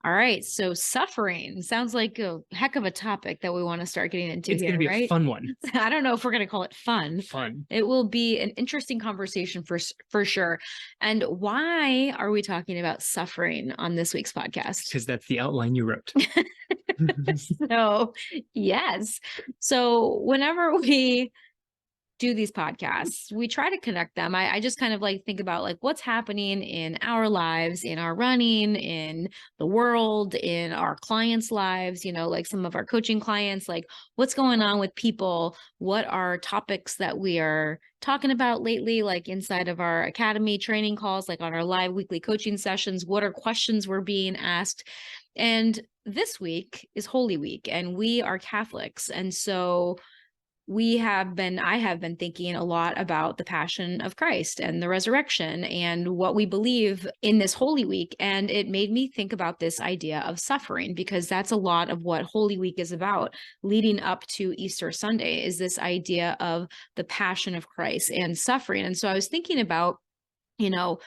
All right. So suffering sounds like a heck of a topic that we want to start getting into It's going to here, be a right? fun one. I don't know if we're going to call it fun. Fun. It will be an interesting conversation for sure. And why are we talking about suffering on this week's podcast? Because that's the outline you wrote. So, yes. So, whenever we do these podcasts, we try to connect them. I just kind of like think about like what's happening in our lives, in our running, in the world, in our clients' lives, like some of our coaching clients, like what's going on with people, what are topics that we are talking about lately, like inside of our academy training calls, like on our live weekly coaching sessions, what are questions we're being asked. And this week is Holy Week and we are Catholics. And so I have been thinking a lot about the passion of Christ and the resurrection and what we believe in this Holy Week. And it made me think about this idea of suffering because that's a lot of what Holy Week is about leading up to Easter Sunday is this idea of the passion of Christ and suffering. And so I was thinking about, you know,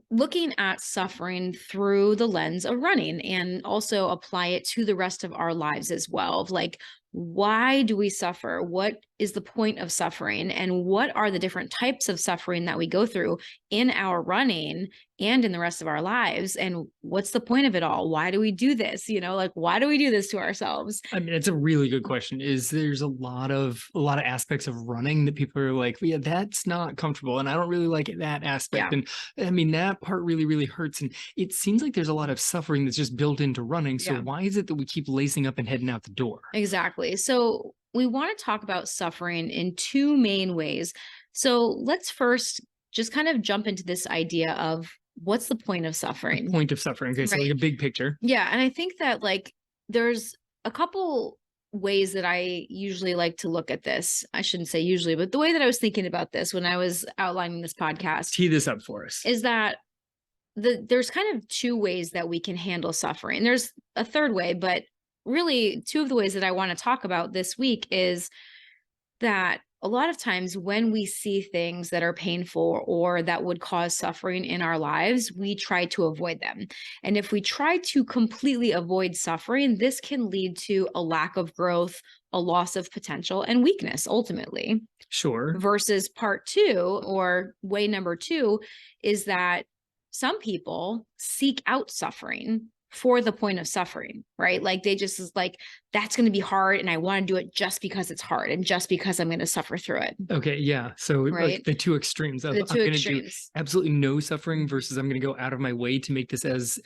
looking at suffering through the lens of running and also apply it to the rest of our lives as well. Like, why do we suffer? What is the point of suffering? And what are the different types of suffering that we go through in our running and in the rest of our lives? And what's the point of it all? Why do we do this? Like, why do we do this to ourselves? I mean, it's a really good question. There's a lot of aspects of running that people are like, yeah, that's not comfortable. And I don't really like that aspect. Yeah. And I mean, that part really, really hurts. And it seems like there's a lot of suffering that's just built into running. So Yeah. why is it that we keep lacing up and heading out the door? Exactly. So we want to talk about suffering in two main ways. So let's first just kind of jump into this idea of what's the point of suffering? The point of suffering. Okay, so like a big picture. Yeah. And I think that like there's a couple ways that I usually like to look at this. I shouldn't say usually, but the way that I was thinking about this when I was outlining this podcast Tee this up for us. is that there's kind of two ways that we can handle suffering. There's a third way, but really two of the ways that I want to talk about this week is that a lot of times when we see things that are painful or that would cause suffering in our lives, we try to avoid them. And if we try to completely avoid suffering, this can lead to a lack of growth, a loss of potential, and weakness ultimately. Sure. Versus part two, or way number two, is that some people seek out suffering for the point of suffering, right? Like they just is like, that's going to be hard. And I want to do it just because it's hard and just because I'm going to suffer through it. Okay. Yeah. So like the two extremes of I'm going to do absolutely no suffering versus I'm going to go out of my way to make this as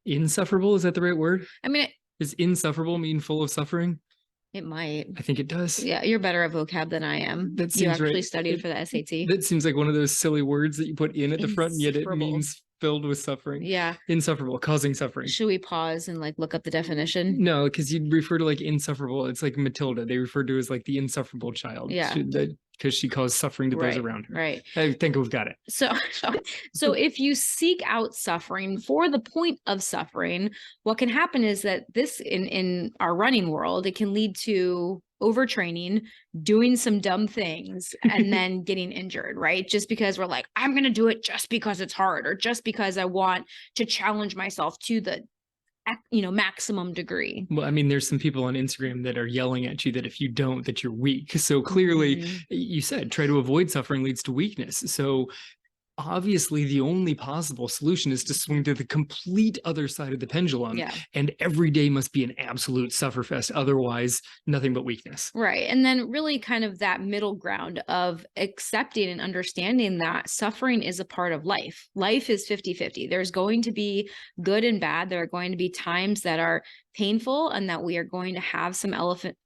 insufferable. Is that the right word? I mean, does insufferable mean full of suffering? It might. I think it does. Yeah, you're better at vocab than I am. That seems you actually right. studied for the SAT. That seems like one of those silly words that you put in at the front, and yet it means filled with suffering. Yeah. Insufferable, causing suffering. Should we pause and like look up the definition? No, because you refer to like insufferable. It's like Matilda. They refer to as like the insufferable child. Yeah. Because she caused suffering to those around her. Right. I think we've got it. So if you seek out suffering for the point of suffering, what can happen is that this in our running world, it can lead to overtraining, doing some dumb things, and then getting injured, right? Just because we're like, I'm going to do it just because it's hard or just because I want to challenge myself to the maximum degree. Well, I mean, there's some people on Instagram that are yelling at you that if you don't, that you're weak. So clearly, you said try to avoid suffering leads to weakness. So obviously, the only possible solution is to swing to the complete other side of the pendulum. Yeah. And every day must be an absolute sufferfest. Otherwise, nothing but weakness. Right. And then really kind of that middle ground of accepting and understanding that suffering is a part of life. Life is 50-50. There's going to be good and bad. There are going to be times that are painful and that we are going to have some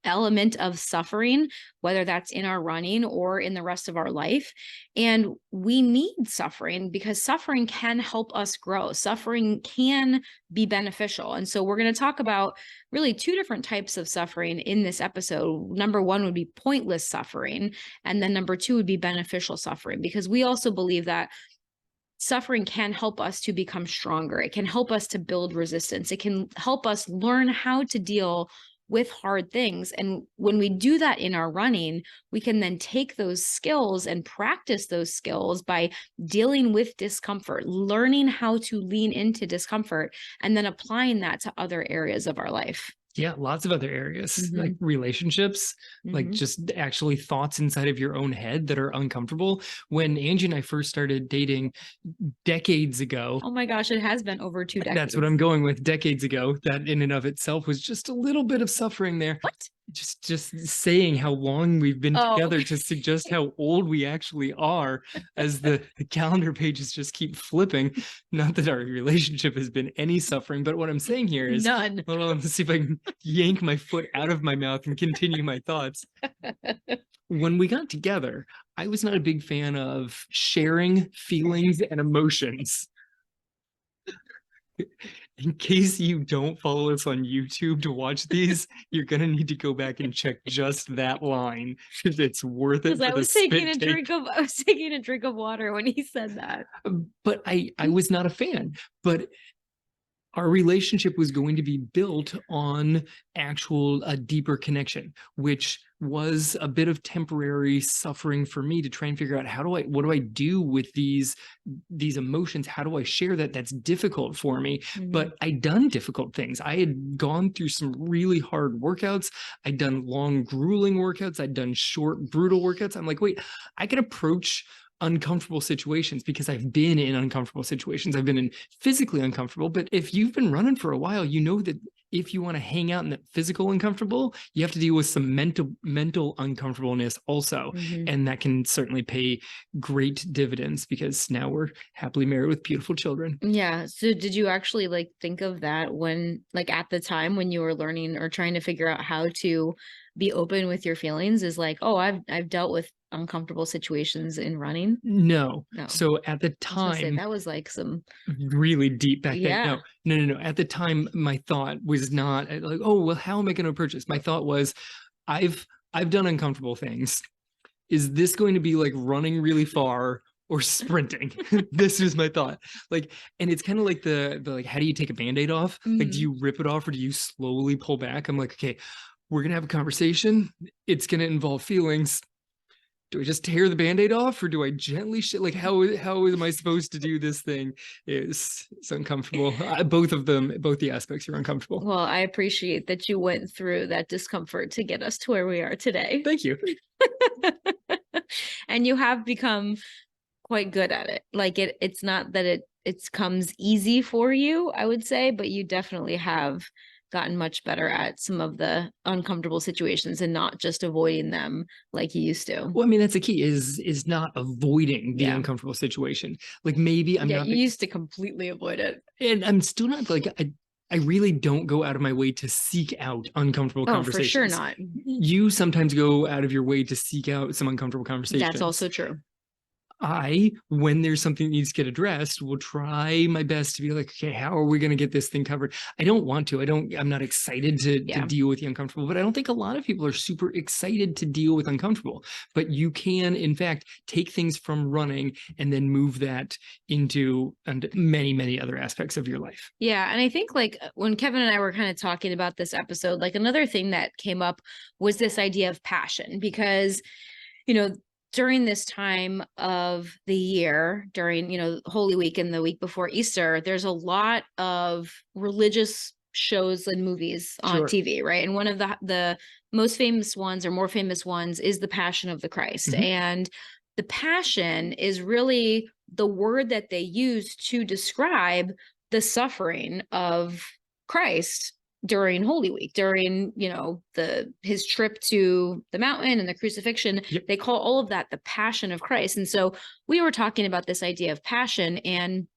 element of suffering, whether that's in our running or in the rest of our life. And we need suffering because suffering can help us grow. Suffering can be beneficial. And so we're going to talk about really two different types of suffering in this episode. Number one would be pointless suffering. And then number two would be beneficial suffering, because we also believe that suffering can help us to become stronger. It can help us to build resistance. It can help us learn how to deal with hard things. And when we do that in our running, we can then take those skills and practice those skills by dealing with discomfort, learning how to lean into discomfort, and then applying that to other areas of our life. Yeah, lots of other areas, like Mhm. relationships, like Mhm. just actually thoughts inside of your own head that are uncomfortable. When Angie and I first started dating decades ago, Oh my gosh, it has been over 2 that's what decades. I'm going with, decades ago, that in and of itself was just a little bit of suffering there. What? Just saying how long we've been Oh, together to suggest how old we actually are, as the calendar pages just keep flipping. Not that our relationship has been any suffering, but what I'm saying here is, none. hold on, let's see if I can yank my foot out of my mouth and continue my thoughts. When we got together, I was not a big fan of sharing feelings and emotions. In case you don't follow us on YouTube to watch these, you're gonna need to go back and check just that line, because it's worth it Because I for the was taking a spit take. drink of I was taking a drink of water when he said that. But I was not a fan. But our relationship was going to be built on actual a deeper connection, which was a bit of temporary suffering for me to try and figure out what do I do with these emotions? How do I share that? That's difficult for me. Mhm. But I'd done difficult things. I had gone through some really hard workouts. I'd done long, grueling workouts. I'd done short, brutal workouts. I'm like, wait, I can approach uncomfortable situations because I've been in uncomfortable situations. I've been in physically uncomfortable. But if you've been running for a while, you know that if you want to hang out in that physical uncomfortable, you have to deal with some mental uncomfortableness also. Mhm. And that can certainly pay great dividends, because now we're happily married with beautiful children. Yeah. So did you actually like think of that when like at the time when you were learning or trying to figure out how to be open with your feelings is like, oh, I've dealt with uncomfortable situations in running? No. No. So at the I was gonna say time, that was like some really deep back then. yeah. No. At the time, my thought was not like, oh, well, how am I going to approach this? My thought was, I've I've done uncomfortable things. Is this going to be like running really far or sprinting? This is my thought. Like, and it's kind of like the like, how do you take a band-aid off? Like, do Mhm. you rip it off or do you slowly pull back? I'm like, okay, we're gonna have a conversation. It's gonna involve feelings. Do I just tear the band-aid off or do I gently like how am I supposed to do this thing? It's uncomfortable. Both of them, both the aspects are uncomfortable. Well, I appreciate that you went through that discomfort to get us to where we are today. Thank you. And you have become quite good at it. Like it's not that it comes easy for you, I would say, but you definitely have gotten much better at some of the uncomfortable situations and not just avoiding them like you used to. Well, I mean, that's the key is not avoiding the Yeah. uncomfortable situation. Like maybe I'm Yeah, not you the, used to completely avoid it. and I'm still not like I really don't go out of my way to seek out uncomfortable Oh, for sure conversations. not. You sometimes go out of your way to seek out some uncomfortable conversations. That's also true. When there's something that needs to get addressed, will try my best to be like, okay, how are we going to get this thing covered? I don't want to. I'm not excited to Yeah. deal with the uncomfortable, but I don't think a lot of people are super excited to deal with uncomfortable. But you can, in fact, take things from running and then move that into many, many other aspects of your life. Yeah. And I think like when Kevin and I were kind of talking about this episode, like another thing that came up was this idea of passion, because, you know, during this time of the year, during, you know, Holy Week and the week before Easter, there's a lot of religious shows and movies on Sure. TV, right? And one of the most famous ones or more famous ones is The Passion of the Christ. Mhm. And the passion is really the word that they use to describe the suffering of Christ during Holy Week, during, you know, his trip to the mountain and the crucifixion. Yep. They call all of that the Passion of Christ. And so we were talking about this idea of passion, and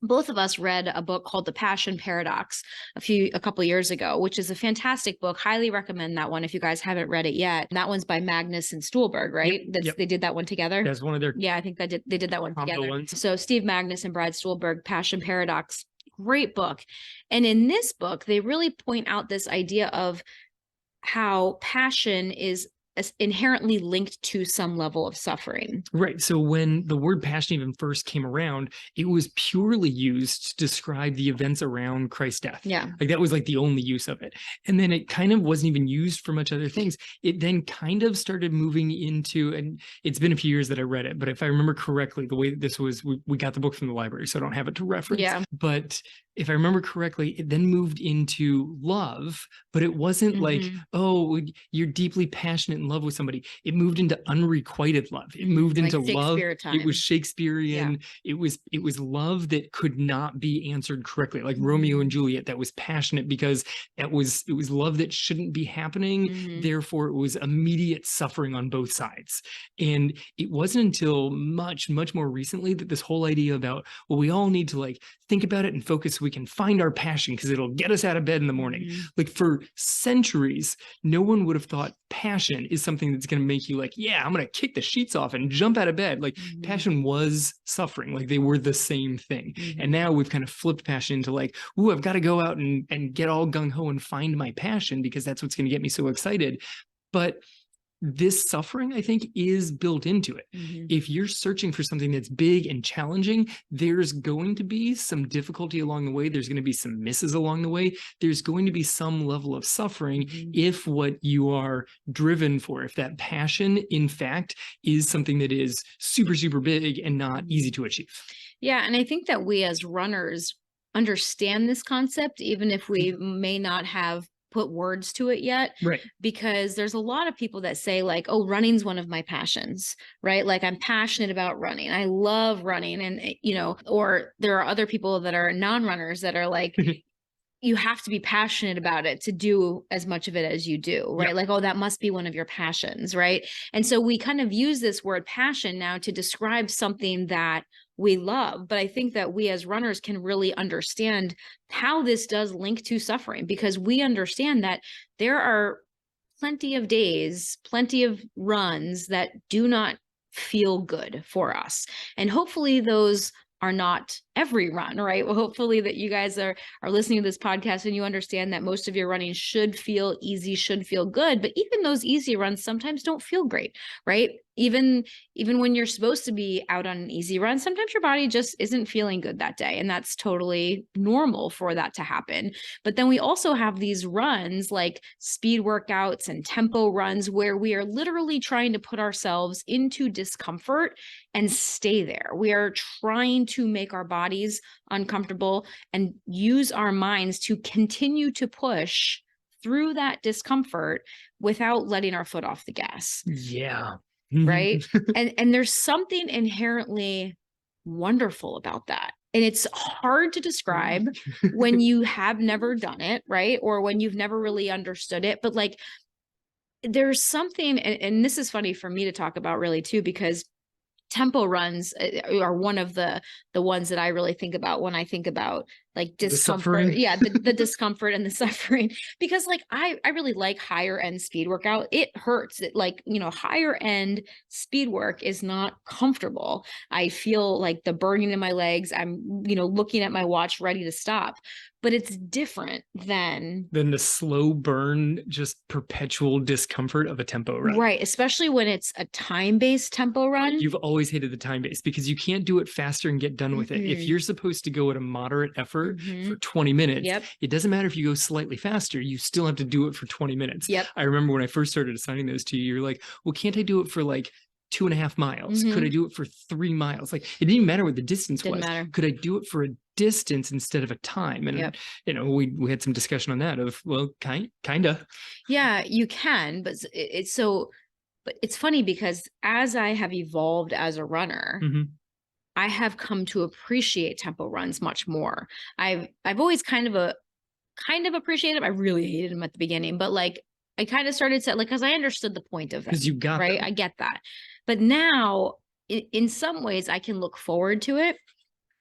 both of us read a book called The Passion Paradox a couple of years ago, which is a fantastic book. Highly recommend that one if you guys haven't read it yet. And that one's by Magnus and Stuhlberg, right? Yep. They did that one together. That's one of their Yeah, I think they did that one combo together. ones. So Steve Magnus and Brad Stuhlberg, Passion Paradox, great book. And in this book, they really point out this idea of how passion is inherently linked to some level of suffering. Right. So when the word passion even first came around, it was purely used to describe the events around Christ's death. Yeah. Like that was like the only use of it. And then it kind of wasn't even used for much other things. It then kind of started moving into, and it's been a few years that I read it, but if I remember correctly, the way that this was, we got the book from the library, so I don't have it to reference. Yeah. But if I remember correctly, it then moved into love, but it wasn't like, oh, you're deeply passionate in love with somebody. It moved into unrequited love. It moved Like into love. Shakespeare It was time. Shakespearean. It was love that could not be answered correctly, like Romeo and Juliet. That was passionate because it was love that shouldn't be happening. Therefore, it was immediate suffering on both sides. And it wasn't until much more recently that this whole idea about, well, we all need to like think about it and focus so we can find our passion because it'll get us out of bed in the morning. Like for centuries, no one would have thought passion is something that's going to make you like, yeah, I'm going to kick the sheets off and jump out of bed. Like passion was suffering. Like they were the same thing. And now we've kind of flipped passion into like, ooh, I've got to go out and get all gung-ho and find my passion because that's what's going to get me so excited. But this suffering, I think, is built into it. If you're searching for something that's big and challenging, there's going to be some difficulty along the way. There's going to be some misses along the way. There's going to be some level of suffering if what you are driven for, if that passion, in fact, is something that is super, super big and not easy to achieve. Yeah. And I think that we as runners understand this concept, even if we may not have put words to it yet. Right. Because there's a lot of people that say like, oh, running's one of my passions, right? Like I'm passionate about running. I love running. And, or there are other people that are non-runners that are like, you have to be passionate about it to do as much of it as you do, right? Like, oh, that must be one of your passions, right? And so we kind of use this word passion now to describe something that we love. But I think that we as runners can really understand how this does link to suffering, because we understand that there are plenty of days, plenty of runs that do not feel good for us. And hopefully those are not every run, right? Well, hopefully that you guys are listening to this podcast and you understand that most of your running should feel easy, should feel good. But even those easy runs sometimes don't feel great, right? Even when you're supposed to be out on an easy run, sometimes your body just isn't feeling good that day. And that's totally normal for that to happen. But then we also have these runs like speed workouts and tempo runs where we are literally trying to put ourselves into discomfort and stay there. We are trying to make our bodies uncomfortable and use our minds to continue to push through that discomfort without letting our foot off the gas. Yeah. Right. And there's something inherently wonderful about that. And it's hard to describe when you have never done it, right? Or when you've never really understood it. But like, there's something, and this is funny for me to talk about really too, because tempo runs are one of the ones that I really think about when I think about like discomfort. The discomfort and the suffering, because like I really like higher end speed workout. It hurts. Higher end speed work is not comfortable. I feel like the burning in my legs. I'm, looking at my watch ready to stop. But it's different than the slow burn, just perpetual discomfort of a tempo run. Right. Especially when it's a time-based tempo run. You've always hated the time-based because you can't do it faster and get done with it. If you're supposed to go at a moderate effort for 20 minutes, it doesn't matter if you go slightly faster, you still have to do it for 20 minutes. I remember when I first started assigning those to you, you're like, well, can't I do it for like 2.5 miles? Could I do it for 3 miles? Like it didn't matter what the distance was. Matter. Could I do it for a distance instead of a time? And we had some discussion on that of, well, kinda. Yeah, you can, but it's funny because as I have evolved as a runner, I have come to appreciate tempo runs much more. I've always kind of appreciated them. I really hated them at the beginning, but like I kind of started to like, because I understood the point of them. Because you got right. them. I get that. But now in some ways I can look forward to it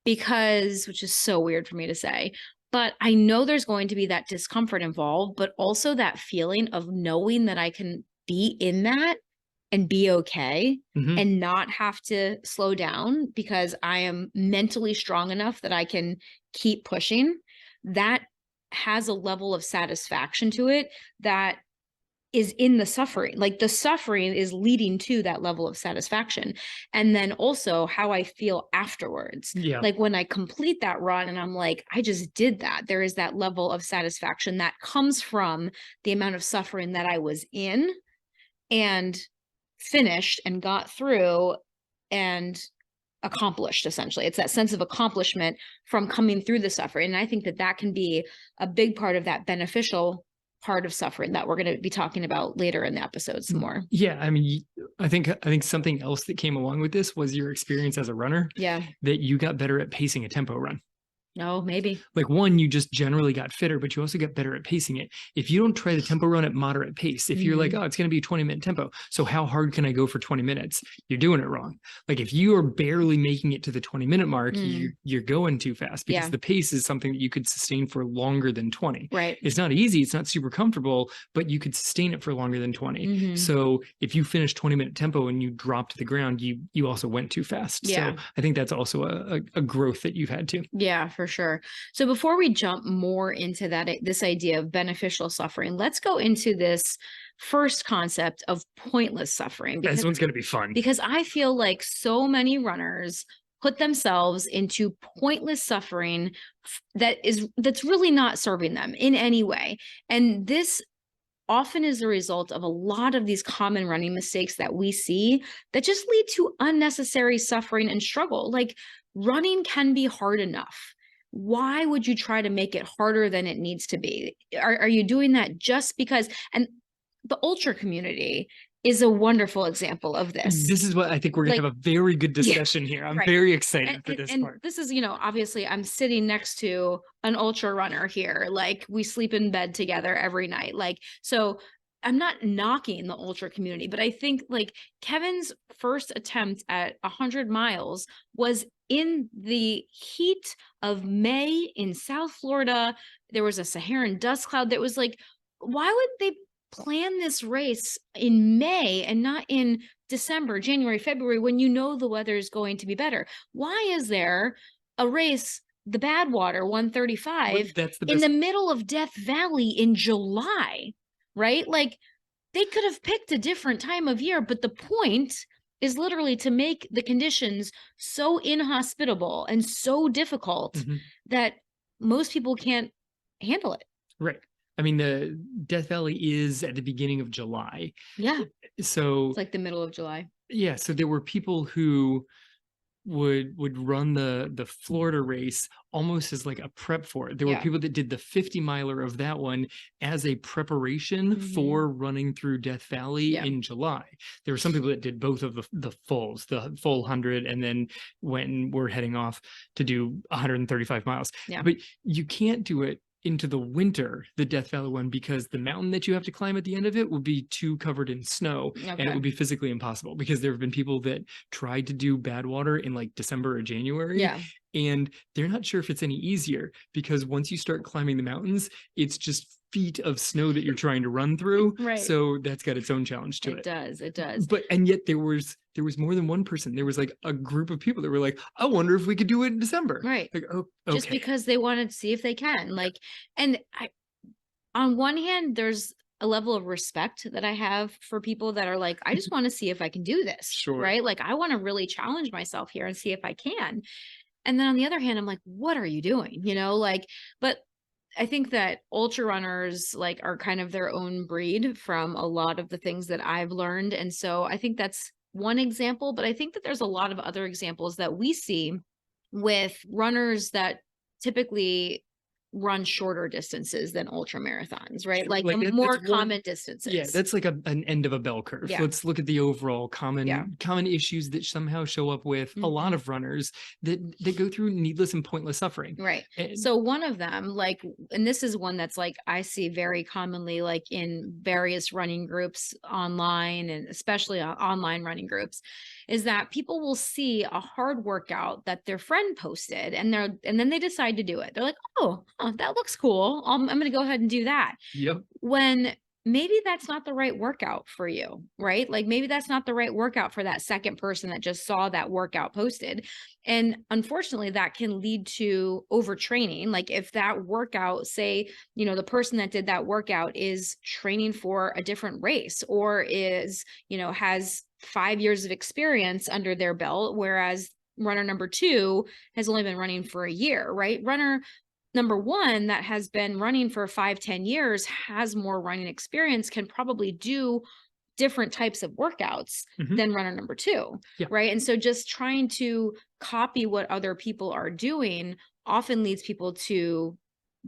which is so weird for me to say, but I know there's going to be that discomfort involved, but also that feeling of knowing that I can be in that and be okay and not have to slow down because I am mentally strong enough that I can keep pushing. That has a level of satisfaction to it that is in the suffering. Like the suffering is leading to that level of satisfaction. And then also how I feel afterwards. Yeah. Like when I complete that run and I'm like, I just did that. There is that level of satisfaction that comes from the amount of suffering that I was in and finished and got through and accomplished. Essentially, it's that sense of accomplishment from coming through the suffering. And I think that that can be a big part of that beneficial part of suffering that we're going to be talking about later in the episode some more. Yeah, I mean, I think something else that came along with this was your experience as a runner. Yeah. That you got better at pacing a tempo run. No, maybe. Like one, you just generally got fitter, but you also get better at pacing it. If you don't try the tempo run at moderate pace, if you're like, oh, it's going to be a 20-minute tempo, so how hard can I go for 20 minutes? You're doing it wrong. Like if you are barely making it to the 20-minute mark, you're going too fast because the pace is something that you could sustain for longer than 20. Right. It's not easy. It's not super comfortable, but you could sustain it for longer than 20. So if you finish 20-minute tempo and you drop to the ground, you also went too fast. Yeah. So I think that's also a growth that you've had too. Yeah, for sure. So before we jump more into this idea of beneficial suffering, let's go into this first concept of pointless suffering. Because, this one's going to be fun. Because I feel like so many runners put themselves into pointless suffering that's really not serving them in any way. And this often is a result of a lot of these common running mistakes that we see that just lead to unnecessary suffering and struggle. Like running can be hard enough. Why would you try to make it harder than it needs to be? Are you doing that just because? And the ultra community is a wonderful example of this. This is what I think we're going to have a very good discussion here. I'm very excited for this part. This is, obviously I'm sitting next to an ultra runner here. Like we sleep in bed together every night. Like, so I'm not knocking the ultra community, but I think like Kevin's first attempt at 100 miles was in the heat of May in South Florida. There was a Saharan dust cloud that was like, why would they plan this race in May and not in December, January, February, when you know the weather is going to be better? Why is there a race, the Badwater 135, in the middle of Death Valley in July, right? Like they could have picked a different time of year, but the point is literally to make the conditions so inhospitable and so difficult that most people can't handle it. Right. I mean, the Death Valley is at the beginning of July. Yeah. So it's like the middle of July. Yeah. So there were people who would run the Florida race almost as like a prep for it. There were people that did the 50 miler of that one as a preparation for running through Death Valley in July. There were some people that did both of the fulls, the full 100, and then when we're heading off to do 135 miles. Yeah. But you can't do it into the winter, the Death Valley one, because the mountain that you have to climb at the end of it would be too covered in snow and it would be physically impossible, because there have been people that tried to do Badwater in like December or January and they're not sure if it's any easier, because once you start climbing the mountains, it's just feet of snow that you're trying to run through. Right. So that's got its own challenge to it. It does. And yet there was more than one person. There was like a group of people that were like, I wonder if we could do it in December. Right. Like, oh, okay. Just because they wanted to see if they can. Like, and on one hand, there's a level of respect that I have for people that are like, I just want to see if I can do this. Sure. Right. Like, I want to really challenge myself here and see if I can. And then on the other hand, I'm like, what are you doing? But I think that ultra runners like are kind of their own breed from a lot of the things that I've learned. And so I think that's one example, but I think that there's a lot of other examples that we see with runners that typically run shorter distances than ultra marathons, right? Like the more common distances. Yeah, that's like an end of a bell curve. Yeah. Let's look at the overall common issues that somehow show up with a lot of runners that go through needless and pointless suffering. Right. So one of them, and this is one that's like I see very commonly, like in various running groups online, and especially online running groups, is that people will see a hard workout that their friend posted and then they decide to do it. They're like, oh, that looks cool. I'm going to go ahead and do that. Yep. When maybe that's not the right workout for you, right? Like maybe that's not the right workout for that second person that just saw that workout posted. And unfortunately, that can lead to overtraining. Like if that workout, say, the person that did that workout is training for a different race or has 5 years of experience under their belt, whereas runner number two has only been running for a year, right? Runner number one that has been running for 5, 10 years, has more running experience, can probably do different types of workouts Mhm. than runner number two. Yeah. Right. And so just trying to copy what other people are doing often leads people to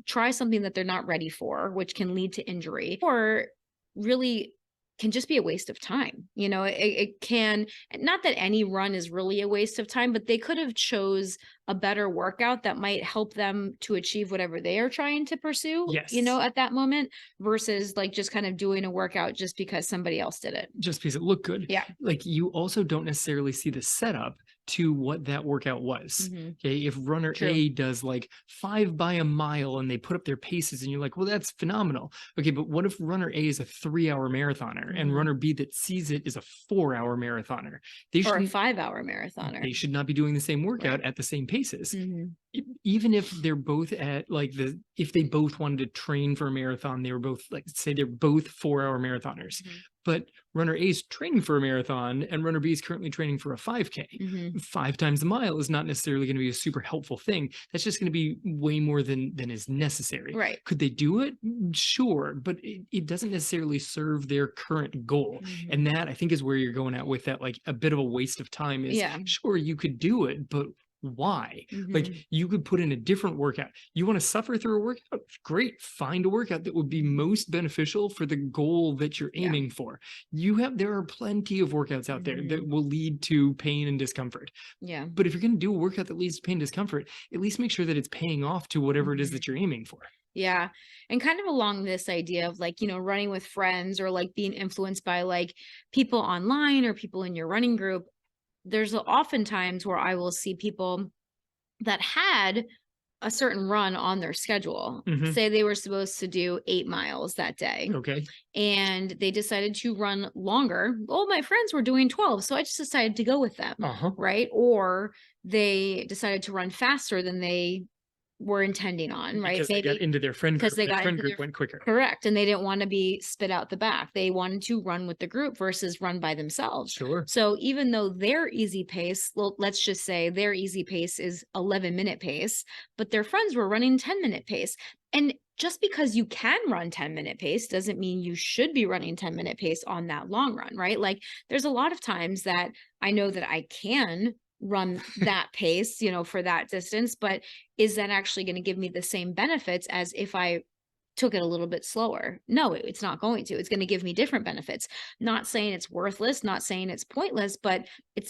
try something that they're not ready for, which can lead to injury or really can just be a waste of time. It can, not that any run is really a waste of time, but they could have chose a better workout that might help them to achieve whatever they are trying to pursue, Yes. at that moment versus like just kind of doing a workout just because somebody else did it. Just because it looked good. Yeah. Like you also don't necessarily see the setup to what that workout was. Mhm. Okay. If runner True. A does like 5 by a mile and they put up their paces and you're like, well, that's phenomenal. Okay. But what if runner A is a 3 hour marathoner and Mhm. runner B that sees it is a 4 hour marathoner? They Or a shouldn't, 5 hour marathoner. they should not be doing the same workout Right. at the same paces. Mhm. Even if they're both at like if they both wanted to train for a marathon, they were both like, say they're both 4 hour marathoners, Mhm. but runner A is training for a marathon and runner B is currently training for a 5K. Mhm. 5 times a mile is not necessarily going to be a super helpful thing. That's just going to be way more than is necessary. Right. Could they do it? Sure, but it doesn't necessarily serve their current goal. Mhm. And that I think is where you're going at with that, like a bit of a waste of time is Yeah. sure you could do it, but why? Like Mhm. you could put in a different workout. You want to suffer through a workout? Great. Find a workout that would be most beneficial for the goal that you're Yeah. aiming for. There are plenty of workouts out there that Mhm. will lead to pain and discomfort. Yeah. But if you're going to do a workout that leads to pain and discomfort, at least make sure that it's paying off to whatever it is Mhm. that you're aiming for. Yeah. And kind of along this idea of like, running with friends or like being influenced by like people online or people in your running group, there's often times where I will see people that had a certain run on their schedule. Mhm. Say they were supposed to do 8 miles that day Okay. and they decided to run longer. All my friends were doing 12, so I just decided to go with them. Uh-huh. Right. Or they decided to run faster than they were intending on, right? Because they got Maybe into their friend because group. they Their got friend into group their went quicker. correct, and they didn't want to be spit out the back. They wanted to run with the group versus run by themselves. Sure. So even though their easy pace, well, let's just say their easy pace is 11-minute pace, but their friends were running 10-minute pace. And just because you can run 10-minute pace doesn't mean you should be running 10-minute pace on that long run, right? Like there's a lot of times that I know that I can run that pace, for that distance, but is that actually going to give me the same benefits as if I took it a little bit slower? No, it's not going to. It's going to give me different benefits. Not saying it's worthless, not saying it's pointless, but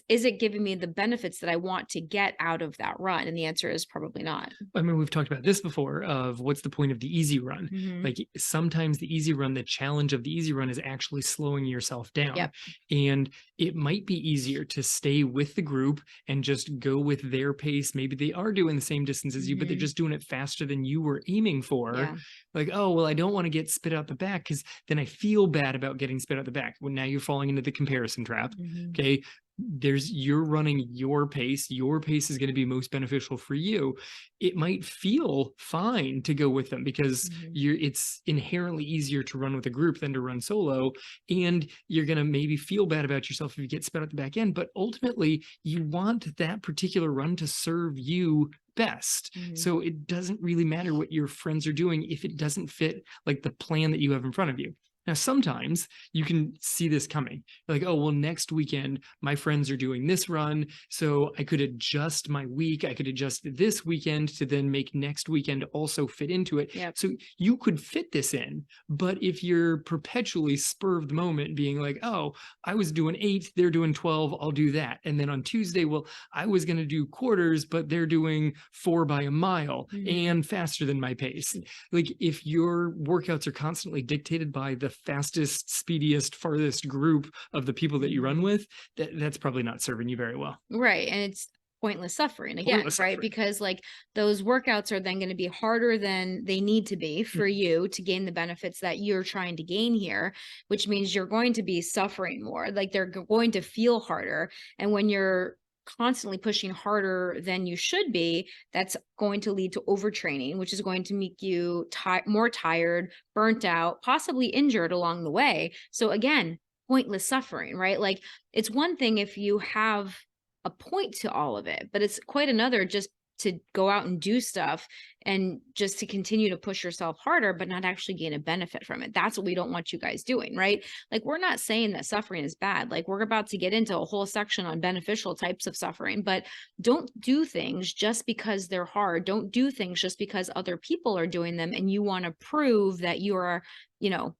is it giving me the benefits that I want to get out of that run? And the answer is probably not. I mean, we've talked about this before of what's the point of the easy run? Mhm. Like sometimes the easy run, the challenge of the easy run is actually slowing yourself down. Yep. And it might be easier to stay with the group and just go with their pace. Maybe they are doing the same distance as you, but they're Mhm. just doing it faster than you were aiming for. Yeah. Like, oh, well, I don't want to get spit out the back because then I feel bad about getting spit out the back. Well, now you're falling into the comparison trap. Mhm. Okay. You're running your pace is going to be most beneficial for you. It might feel fine to go with them because Mhm. it's inherently easier to run with a group than to run solo, and you're going to maybe feel bad about yourself if you get spit at the back end, but ultimately you want that particular run to serve you best. Mhm. So it doesn't really matter what your friends are doing if it doesn't fit like the plan that you have in front of you. Now, sometimes you can see this coming. Like, oh, well, next weekend, my friends are doing this run. So I could adjust my week. I could adjust this weekend to then make next weekend also fit into it. Yep. So you could fit this in. But if you're perpetually spur of the moment being like, oh, I was doing 8, they're doing 12, I'll do that. And then on Tuesday, well, I was going to do quarters, but they're doing 4 by a mile and faster than my pace. Like if your workouts are constantly dictated by the fastest, speediest, farthest group of the people that you run with, that's probably not serving you very well. Right. And it's pointless suffering again, Pointless right? suffering. Because like those workouts are then going to be harder than they need to be for you to gain the benefits that you're trying to gain here, which means you're going to be suffering more. Like they're going to feel harder. And when you're constantly pushing harder than you should be, that's going to lead to overtraining, which is going to make you more tired, burnt out, possibly injured along the way. So again, pointless suffering, right? Like it's one thing if you have a point to all of it, but it's quite another just to go out and do stuff and just to continue to push yourself harder, but not actually gain a benefit from it. That's what we don't want you guys doing, right? Like, we're not saying that suffering is bad. Like, we're about to get into a whole section on beneficial types of suffering, but don't do things just because they're hard. Don't do things just because other people are doing them and you want to prove that you are, you know,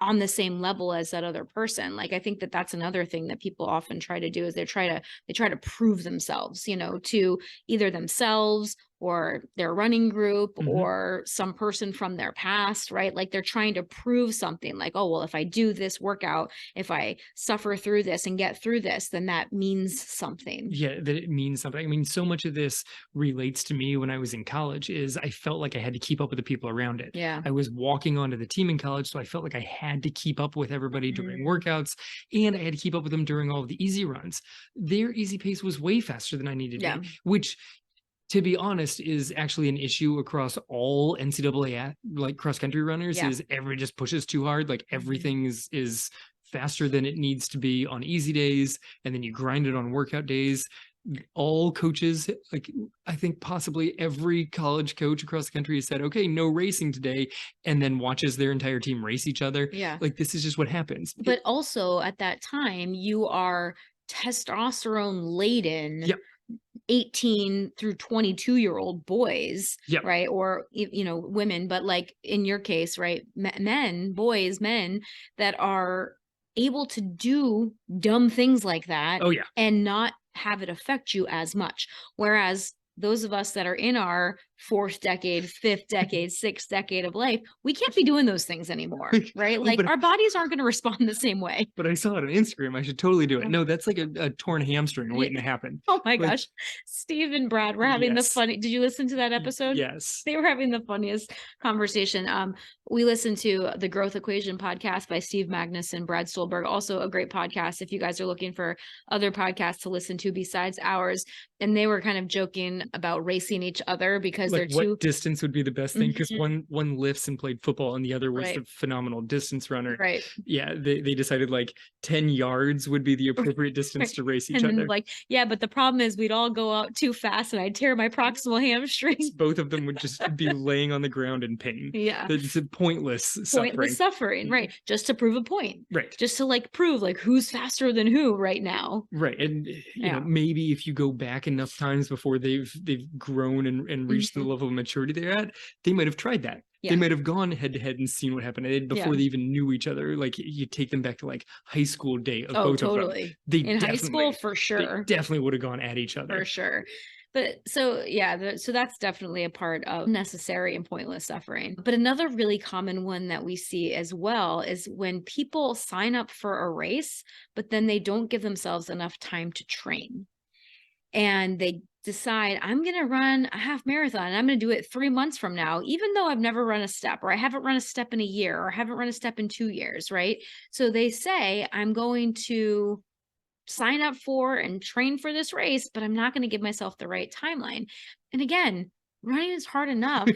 on the same level as that other person. Like, I think that that's another thing that people often try to do is they try to prove themselves, you know, to either themselves or their running group or some person from their past, right? Like they're trying to prove something like, oh, well, if I do this workout, if I suffer through this and get through this, then that means something. Yeah, that it means something. I mean, so much of this relates to me when I was in college is I felt like I had to keep up with the people around it. Yeah. I was walking onto the team in college, so I felt like I had to keep up with everybody during workouts, and I had to keep up with them during all of the easy runs. Their easy pace was way faster than I needed to be, which, to be honest, is actually an issue across all NCAA like cross country runners. Is everybody just pushes too hard? Like everything is faster than it needs to be on easy days, and then you grind it on workout days. All coaches, like I think possibly every college coach across the country has said, okay, no racing today, and then watches their entire team race each other. Yeah. Like this is just what happens. But also at that time, you are testosterone laden. 18 through 22-year-old boys, right? Or, you know, women, but like in your case, right? Men that are able to do dumb things like that and not have it affect you as much. Whereas those of us that are in our fourth decade, fifth decade, sixth decade of life, we can't be doing those things anymore, right? Like our bodies aren't going to respond the same way. But I saw it on Instagram. I should totally do it. No, that's like a torn hamstring waiting to happen. Oh my gosh. Steve and Brad were having the funny. Did you listen to that episode? Yes. They were having the funniest conversation. We listened to the Growth Equation podcast by Steve Magnus and Brad Stolberg. Also a great podcast if you guys are looking for other podcasts to listen to besides ours. And they were kind of joking about racing each other because like they're what distance would be the best thing? Because one lifts and played football and the other was the phenomenal distance runner. Right. Yeah, they decided like 10 yards would be the appropriate distance to race each and other. Like, yeah, but the problem is we'd all go out too fast and I'd tear my proximal hamstring. Both of them would just be laying on the ground in pain. Yeah. It's a pointless suffering. Right. Just to prove a point. Right. Just to like prove like who's faster than who right now. Right. And you know, maybe if you go back enough times before they've grown and reached the level of maturity they're at, they might have tried that. They might have gone head to head and seen what happened before they even knew each other. Like you take them back to like high school day of both of them. They in high school for sure. They definitely would have gone at each other. For sure. But so, yeah, so that's definitely a part of necessary and pointless suffering. But another really common one that we see as well is when people sign up for a race, but then they don't give themselves enough time to train. And they decide, I'm going to run a half marathon and I'm going to do it 3 months from now, even though I've never run a step, or I haven't run a step in a year, or I haven't run a step in 2 years, right? So they say, I'm going to sign up for and train for this race, but I'm not going to give myself the right timeline. And again, running is hard enough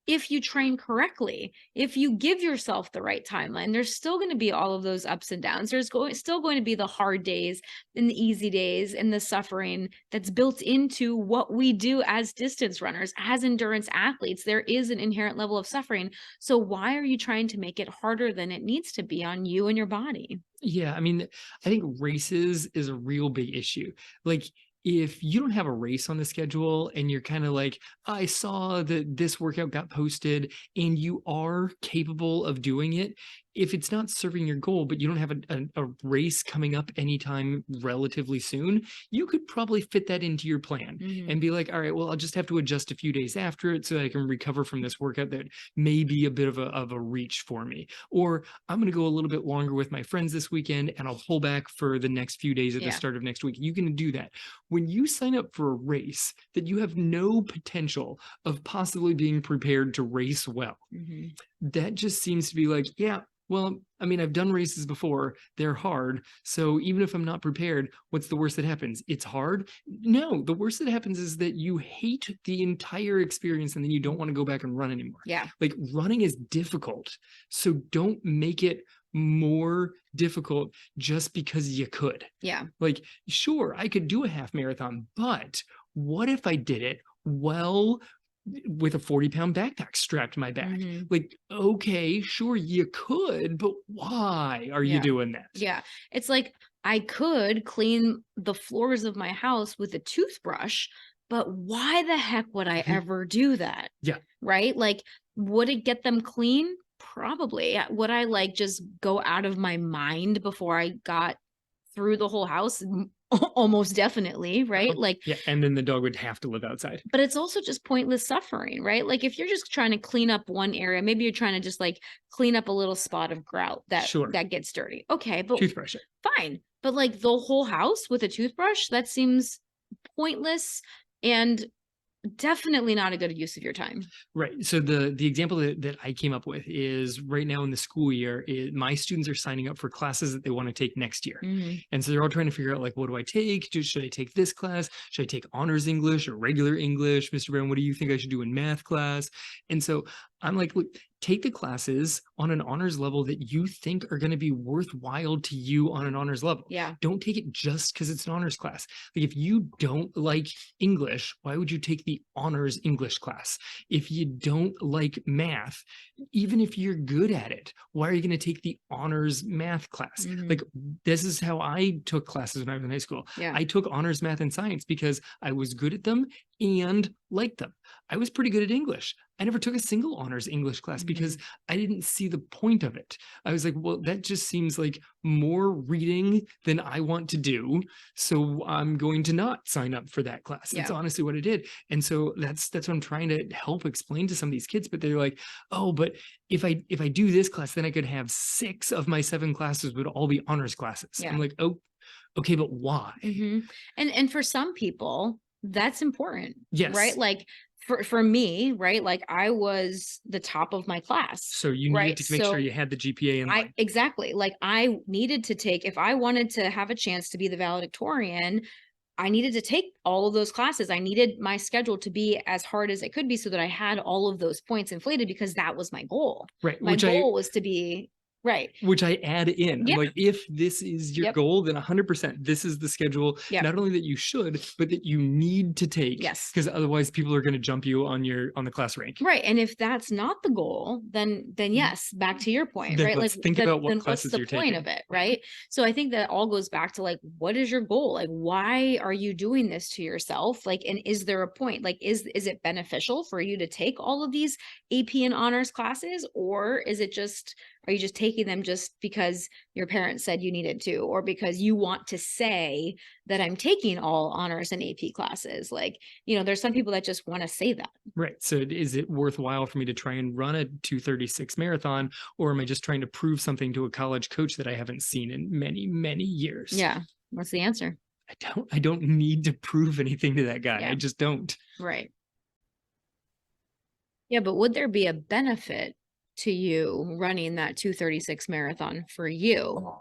if you train correctly. If you give yourself the right timeline, there's still going to be all of those ups and downs. There's still going to be the hard days and the easy days and the suffering that's built into what we do as distance runners, as endurance athletes. There is an inherent level of suffering. So why are you trying to make it harder than it needs to be on you and your body? Yeah, I mean, I think races is a real big issue. Like, if you don't have a race on the schedule and you're kind of like, I saw that this workout got posted and you are capable of doing it, if it's not serving your goal, but you don't have a race coming up anytime relatively soon, you could probably fit that into your plan and be like, all right, well, I'll just have to adjust a few days after it so I can recover from this workout that may be a bit of a reach for me. Or I'm going to go a little bit longer with my friends this weekend and I'll pull back for the next few days at the start of next week. You can do that. When you sign up for a race that you have no potential of possibly being prepared to race well, that just seems to be like, yeah, well, I mean, I've done races before. They're hard. So even if I'm not prepared, what's the worst that happens? It's hard? No, the worst that happens is that you hate the entire experience and then you don't want to go back and run anymore. Yeah. Like running is difficult. So don't make it more difficult just because you could. Yeah. Like, sure, I could do a half marathon, but what if I did it well with a 40-pound backpack strapped to my back? Like, okay, sure, you could, but why are you doing that? Yeah. It's like, I could clean the floors of my house with a toothbrush, but why the heck would I ever do that? Yeah. Right? Like, would it get them clean? Probably. Would I like just go out of my mind before I got through the whole house? Almost definitely, right? Like, yeah, and then the dog would have to live outside. But it's also just pointless suffering, right? Like if you're just trying to clean up one area, maybe you're trying to just like clean up a little spot of grout that gets dirty. Okay, but toothbrush it. Fine. But like the whole house with a toothbrush, that seems pointless and definitely not a good use of your time. Right. So the example that I came up with is right now in the school year, my students are signing up for classes that they want to take next year. And so they're all trying to figure out like, what do I take? Should I take this class? Should I take honors English or regular English? Mr. Brown, what do you think I should do in math class? And so I'm like, look, take the classes on an honors level that you think are going to be worthwhile to you on an honors level. Yeah. Don't take it just because it's an honors class. Like if you don't like English, why would you take the honors English class? If you don't like math, even if you're good at it, why are you going to take the honors math class? Like this is how I took classes when I was in high school. Yeah. I took honors math and science because I was good at them and liked them. I was pretty good at English. I never took a single honors English class because I didn't see the point of it. I was like, well, that just seems like more reading than I want to do. So I'm going to not sign up for that class. That's honestly what I did. And so that's what I'm trying to help explain to some of these kids. But they're like, oh, but if I do this class, then I could have 6 of my 7 classes would all be honors classes. I'm like, oh, okay, but why? And for some people, that's important. Yes. Right? Like for me, right? Like I was the top of my class. So you needed to make sure you had the GPA in line. Exactly. Like I needed to take, if I wanted to have a chance to be the valedictorian, I needed to take all of those classes. I needed my schedule to be as hard as it could be so that I had all of those points inflated because that was my goal. Right. My goal was to be right. Which I add in. I'm like, if this is your goal, then 100%, this is the schedule, not only that you should, but that you need to take. Yes. Because otherwise people are going to jump you on the class rank. Right. And if that's not the goal, then yes, back to your point, then right? Let's think about what classes you're taking. What's the point of it, right? So I think that all goes back to like, what is your goal? Like, why are you doing this to yourself? Like, and is there a point? Like, is it beneficial for you to take all of these AP and honors classes, or is it just, are you just taking them just because your parents said you needed to, or because you want to say that I'm taking all honors and AP classes? Like, you know, there's some people that just want to say that. Right. So is it worthwhile for me to try and run a 2:36 marathon, or am I just trying to prove something to a college coach that I haven't seen in many, many years? Yeah. What's the answer? I don't need to prove anything to that guy. I just don't. Right. Yeah. But would there be a benefit to you running that 2:36 marathon for you?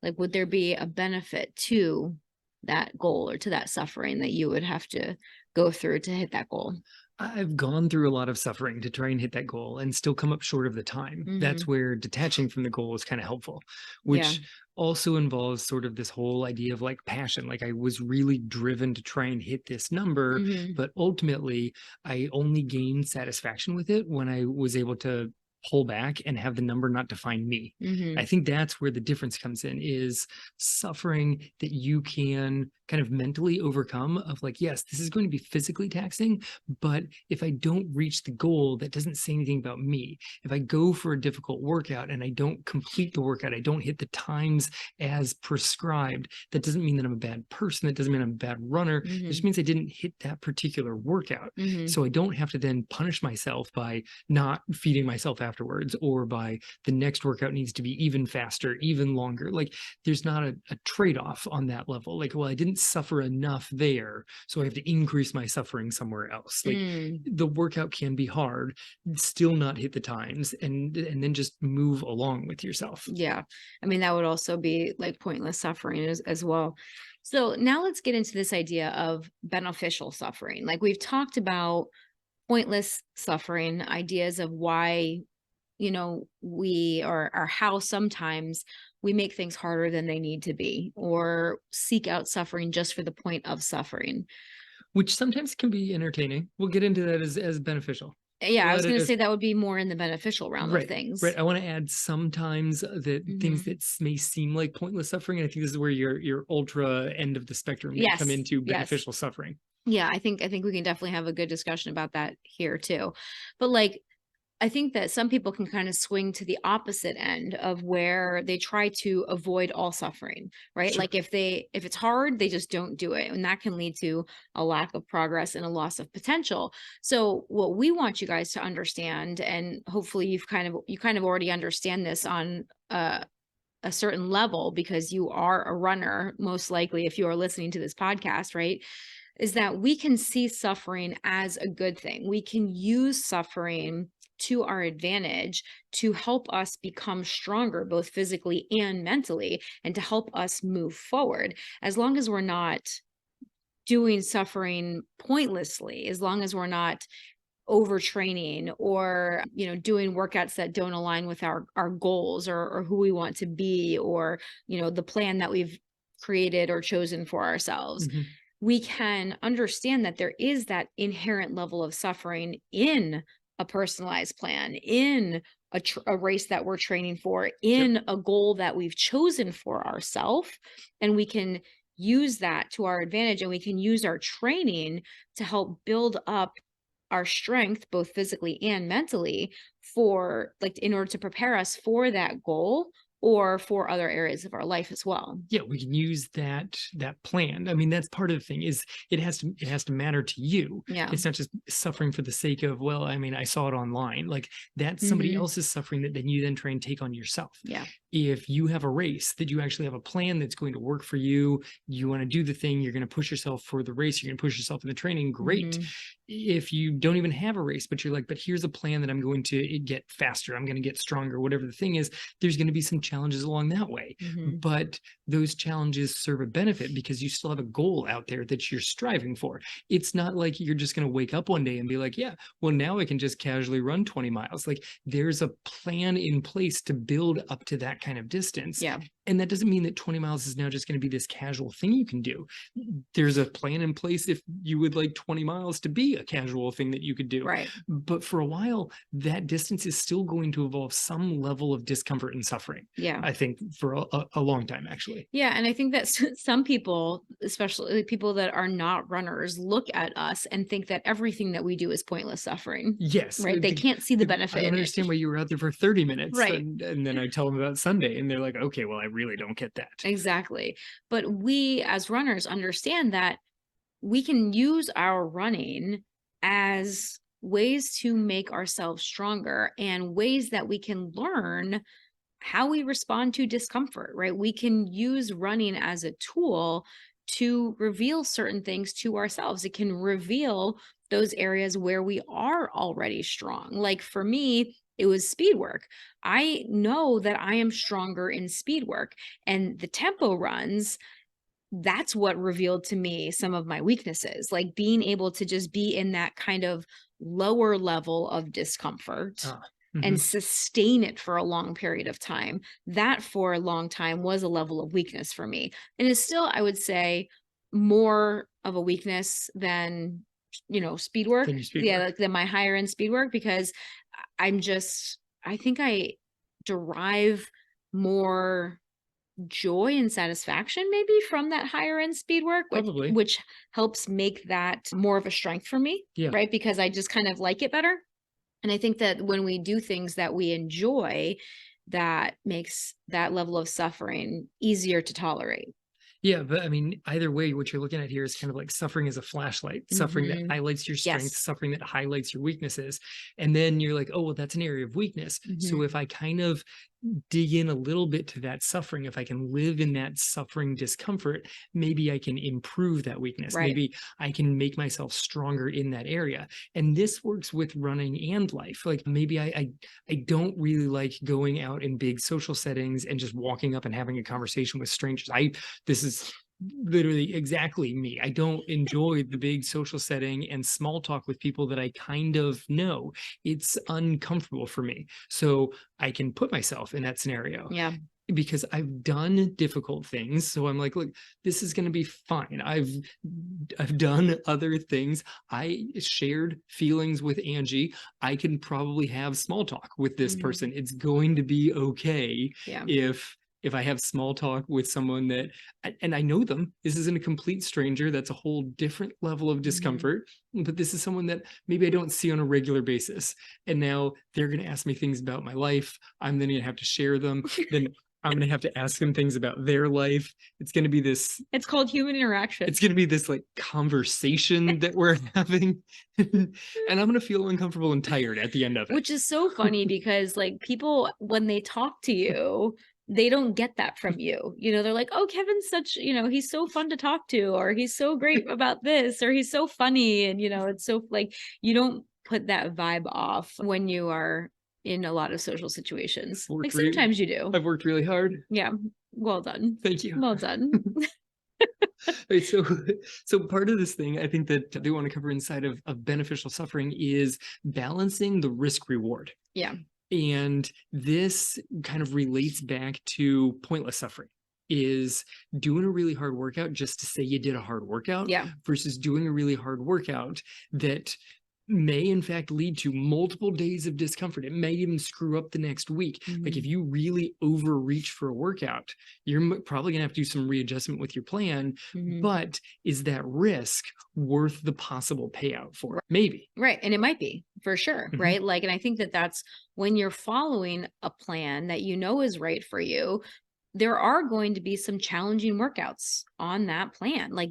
Like, would there be a benefit to that goal or to that suffering that you would have to go through to hit that goal? I've gone through a lot of suffering to try and hit that goal and still come up short of the time. That's where detaching from the goal is kind of helpful, which also involves sort of this whole idea of like passion. Like I was really driven to try and hit this number, but ultimately I only gained satisfaction with it when I was able to pull back and have the number not define me. Mhm. I think that's where the difference comes in, is suffering that you can kind of mentally overcome, of like, yes, this is going to be physically taxing, but if I don't reach the goal, that doesn't say anything about me. If I go for a difficult workout and I don't complete the workout, I don't hit the times as prescribed, that doesn't mean that I'm a bad person. That doesn't mean I'm a bad runner. It Mhm. just means I didn't hit that particular workout. Mhm. So I don't have to then punish myself by not feeding myself afterwards, or by the next workout needs to be even faster, even longer. Like, there's not a trade-off on that level. Like, well, I didn't suffer enough there, so I have to increase my suffering somewhere else. Like, Mm. the workout can be hard, still not hit the times, and then just move along with yourself. Yeah. I mean, that would also be like pointless suffering as well. So now let's get into this idea of beneficial suffering. Like we've talked about pointless suffering, ideas of why, we or how sometimes we make things harder than they need to be, or seek out suffering just for the point of suffering. Which sometimes can be entertaining. We'll get into that as beneficial. Yeah, I We'll was add it going to as say that would be more in the beneficial realm of right, things. right. I want to add sometimes that things Hmm. that may seem like pointless suffering. And I think this is where your ultra end of the spectrum may come Yes. into Yes. beneficial suffering. Yeah, I think we can definitely have a good discussion about that here too. But like I think that some people can kind of swing to the opposite end of where they try to avoid all suffering, right? Sure. Like if it's hard, they just don't do it, and that can lead to a lack of progress and a loss of potential. So what we want you guys to understand, and hopefully you kind of already understand this on a certain level because you are a runner, most likely if you are listening to this podcast, right? Is that we can see suffering as a good thing. We can use suffering to our advantage to help us become stronger, both physically and mentally, and to help us move forward. As long as we're not doing suffering pointlessly, as long as we're not overtraining or doing workouts that don't align with our goals or who we want to be, or the plan that we've created or chosen for ourselves, Hmm. we can understand that there is that inherent level of suffering in a personalized plan, in a race that we're training for, Yep. in a goal that we've chosen for ourselves. And we can use that to our advantage, and we can use our training to help build up our strength, both physically and mentally, for like in order to prepare us for that goal or for other areas of our life as well. Yeah, we can use that plan. I mean, that's part of the thing, is it has to matter to you. Yeah. It's not just suffering for the sake of, well, I mean, I saw it online. Like, that's somebody Hmm. else's suffering that then you then try and take on yourself. Yeah. If you have a race that you actually have a plan that's going to work for you, you want to do the thing, you're going to push yourself for the race, you're going to push yourself in the training, great. Hmm. If you don't even have a race, but you're like, but here's a plan that I'm going to get faster, I'm going to get stronger, whatever the thing is, there's going to be some challenges along that way. Hmm. But those challenges serve a benefit because you still have a goal out there that you're striving for. It's not like you're just going to wake up one day and be like, yeah, well, now I can just casually run 20 miles. Like, there's a plan in place to build up to that kind of distance. Yeah. And that doesn't mean that 20 miles is now just going to be this casual thing you can do. There's a plan in place if you would like 20 miles to be a casual thing that you could do. Right. But for a while, that distance is still going to involve some level of discomfort and suffering. Yeah. I think for a long time, actually. Yeah. And I think that some people, especially people that are not runners, look at us and think that everything that we do is pointless suffering. Yes. Right. They can't see the I benefit don't in it. understand why you were out there for 30 minutes. Right. And then I tell them about Sunday and they're like, okay, well, I really don't get that. Exactly. But we as runners understand that we can use our running as ways to make ourselves stronger and ways that we can learn how we respond to discomfort, right? We can use running as a tool to reveal certain things to ourselves. It can reveal those areas where we are already strong. Like for me, it was speed work. I know that I am stronger in speed work, and the tempo runs, that's what revealed to me some of my weaknesses, like being able to just be in that kind of lower level of discomfort Ah, and mhm. sustain it for a long period of time. That for a long time was a level of weakness for me. And it's still, I would say, more of a weakness than, speed work. Then your speed Yeah, work. like than my higher end speed work, because I'm just I think I derive more joy and satisfaction maybe from that higher end speed work, Probably. which helps make that more of a strength for me, Yeah. right? Because I just kind of like it better. And I think that when we do things that we enjoy, that makes that level of suffering easier to tolerate. Yeah, but I mean, either way, what you're looking at here is kind of like suffering as a flashlight, suffering that Mhm. highlights your strengths, Yes. suffering that highlights your weaknesses. And then you're like, oh, well, that's an area of weakness. So Mhm. if I kind of dig in a little bit to that suffering, if I can live in that suffering discomfort, maybe I can improve that weakness. Right. Maybe I can make myself stronger in that area. And this works with running and life. Like maybe I don't really like going out in big social settings and just walking up and having a conversation with strangers. This is literally exactly me. I don't enjoy the big social setting and small talk with people that I kind of know. It's uncomfortable for me. So I can put myself in that scenario Yeah. because I've done difficult things. So I'm like, look, this is going to be fine. I've done other things. I shared feelings with Angie. I can probably have small talk with this Mhm. person. It's going to be okay Yeah. if I have small talk with someone that and I know them. This isn't a complete stranger. That's a whole different level of Mhm. discomfort. But this is someone that maybe I don't see on a regular basis. And now they're going to ask me things about my life. I'm then going to have to share them. Then I'm going to have to ask them things about their life. It's going to be this, It's called human interaction. it's going to be this like conversation that we're having. And I'm going to feel uncomfortable and tired at the end of it. Which is so funny because like people when they talk to you, they don't get that from you. You know, they're like, "Oh, Kevin's such, he's so fun to talk to," or "He's so great about this," or "He's so funny." And it's so like you don't put that vibe off when you are in a lot of social situations. Like sometimes you do. I've worked really hard. Yeah. Well done. Thank you. Well done. Right, so part of this thing I think that they want to cover inside of beneficial suffering is balancing the risk reward. Yeah. And this kind of relates back to pointless suffering, is doing a really hard workout just to say you did a hard workout Yeah. versus doing a really hard workout that may in fact lead to multiple days of discomfort. It may even screw up the next week. Like if Mhm. you really overreach for a workout, you're probably gonna have to do some readjustment with your plan. Mhm. But is that risk worth the possible payout for it? Maybe. Right. And it might be for sure. Mhm. Right. Like, and I think that that's when you're following a plan that you know is right for you, there are going to be some challenging workouts on that plan. Like,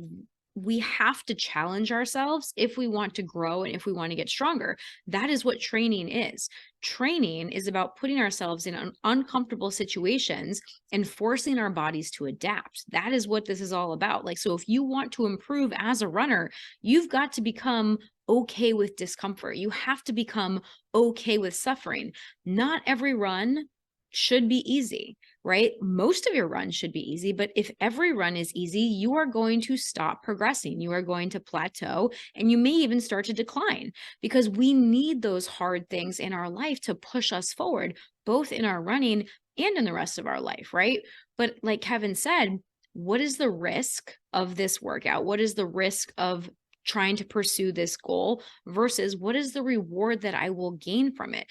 we have to challenge ourselves if we want to grow and if we want to get stronger. That is what training is. Training is about putting ourselves in uncomfortable situations and forcing our bodies to adapt. That is what this is all about. Like, so if you want to improve as a runner, you've got to become okay with discomfort. You have to become okay with suffering. Not every run should be easy, right? Most of your runs should be easy, but if every run is easy, you are going to stop progressing. You are going to plateau and you may even start to decline because we need those hard things in our life to push us forward, both in our running and in the rest of our life, right? But like Kevin said, what is the risk of this workout? What is the risk of trying to pursue this goal versus what is the reward that I will gain from it?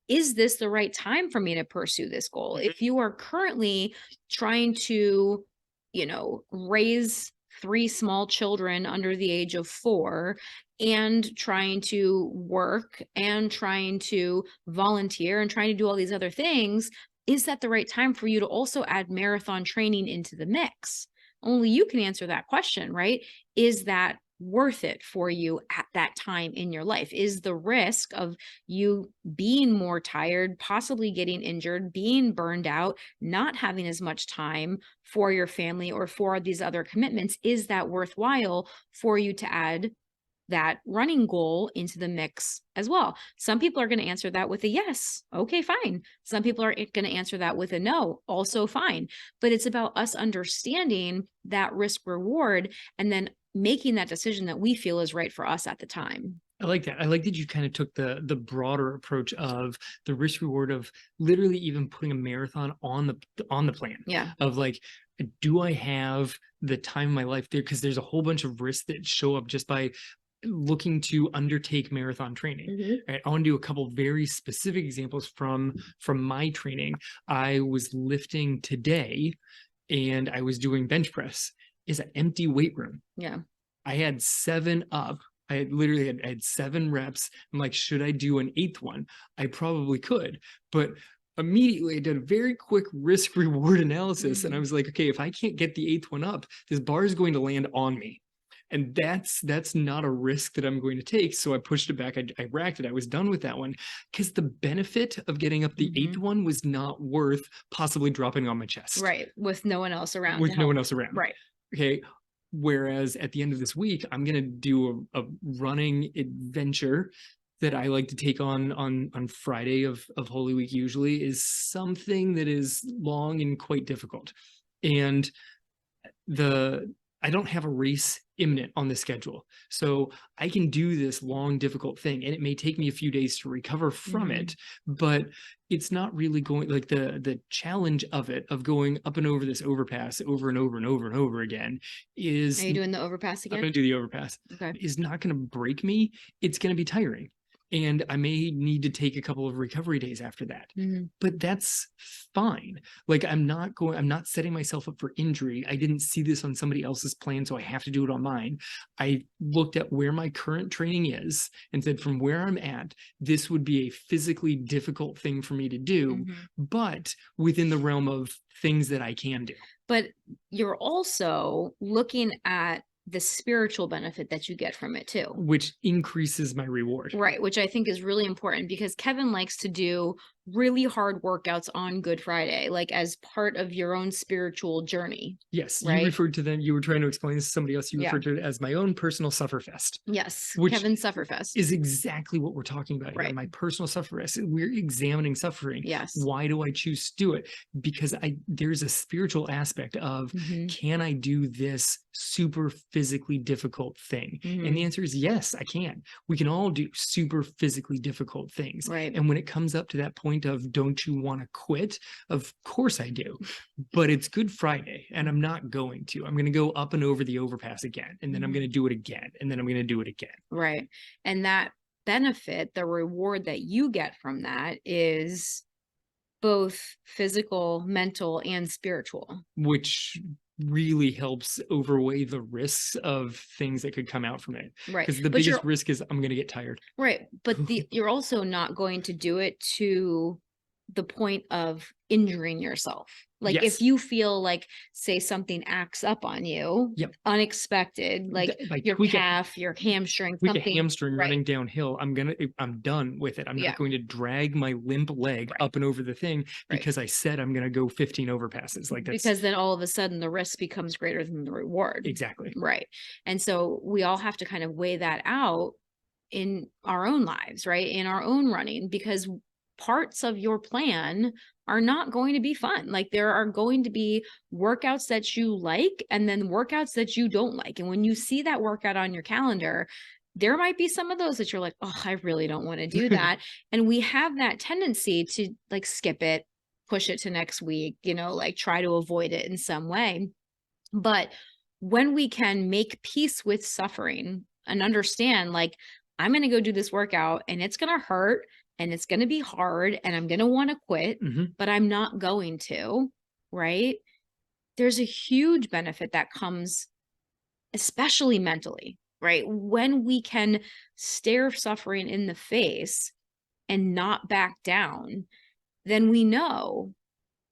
Is this the right time for me to pursue this goal? If you are currently trying to, raise 3 small children under the age of 4 and trying to work and trying to volunteer and trying to do all these other things, is that the right time for you to also add marathon training into the mix? Only you can answer that question, right? Is that worth it for you at that time in your life? Is the risk of you being more tired, possibly getting injured, being burned out, not having as much time for your family or for these other commitments, is that worthwhile for you to add that running goal into the mix as well? Some people are going to answer that with a yes. Okay, fine. Some people are going to answer that with a no. Also fine. But it's about us understanding that risk reward and then making that decision that we feel is right for us at the time. I like that. I like that you kind of took the broader approach of the risk reward of literally even putting a marathon on the plan. Yeah. Of like, do I have the time of my life there? Because there's a whole bunch of risks that show up just by looking to undertake marathon training. Mhm. Right? I want to do a couple very specific examples from my training. I was lifting today and I was doing bench press. Is an empty weight room. Yeah. I had 7 up. I had literally had 7 reps. I'm like, should I do an 8th one? I probably could, but immediately I did a very quick risk reward analysis. And I was like, okay, if I can't get the 8th one up, this bar is going to land on me. And that's not a risk that I'm going to take. So I pushed it back. I racked it. I was done with that one because the benefit of getting up the 8th one was not worth possibly dropping on my chest. Right. With no one else around. With no one else around. Right. Okay. Whereas at the end of this week, I'm going to do a running adventure that I like to take on Friday of Holy Week usually, is something that is long and quite difficult. And I don't have a race imminent on the schedule. So I can do this long, difficult thing. And it may take me a few days to recover from it, but it's not really going, like the challenge of it, of going up and over this overpass over and over and over and over again is. Are you doing the overpass again? I'm going to do the overpass. Okay. Is not going to break me. It's going to be tiring. And I may need to take a couple of recovery days after that, but that's fine. Like I'm not setting myself up for injury. I didn't see this on somebody else's plan, so I have to do it on mine. I looked at where my current training is and said, from where I'm at, this would be a physically difficult thing for me to do, but within the realm of things that I can do. But you're also looking at the spiritual benefit that you get from it too, which increases my reward. Right. Which I think is really important because Kevin likes to do really hard workouts on Good Friday, like as part of your own spiritual journey. Yes. Right? You referred to them. You were trying to explain this to somebody else. You referred to it as my own personal sufferfest. Yes. Which Kevin's Sufferfest is exactly what we're talking about here. My personal sufferfest. We're examining suffering. Yes. Why do I choose to do it? Because there's a spiritual aspect of, can I do this super physically difficult thing? And the answer is yes, I can. We can all do super physically difficult things. Right. And when it comes up to that point of, don't you want to quit? Of course I do, but it's Good Friday and I'm not going to. I'm going to go up and over the overpass again, and then I'm going to do it again, and then I'm going to do it again. Right. And that benefit, the reward that you get from that is both physical, mental, and spiritual. Which really helps overweigh the risks of things that could come out from it. Right. Because the biggest risk is I'm going to get tired. Right. But you're also not going to do it to the point of injuring yourself. Like if you feel like, say something acts up on you, unexpected, like your calf, your hamstring, something. A hamstring running downhill, I'm done with it. I'm not going to drag my limp leg up and over the thing because I said I'm going to go 15 overpasses. Like that's, because then all of a sudden the risk becomes greater than the reward. Exactly. Right. And so we all have to kind of weigh that out in our own lives, right? In our own running, because parts of your plan are not going to be fun. Like there are going to be workouts that you like and then workouts that you don't like. And when you see that workout on your calendar, there might be some of those that you're like, oh, I really don't want to do that. And we have that tendency to like skip it, push it to next week, like try to avoid it in some way. But when we can make peace with suffering and understand, like, I'm going to go do this workout and it's going to hurt and it's going to be hard and I'm going to want to quit, but I'm not going to, right? There's a huge benefit that comes, especially mentally, right? When we can stare suffering in the face and not back down, then we know,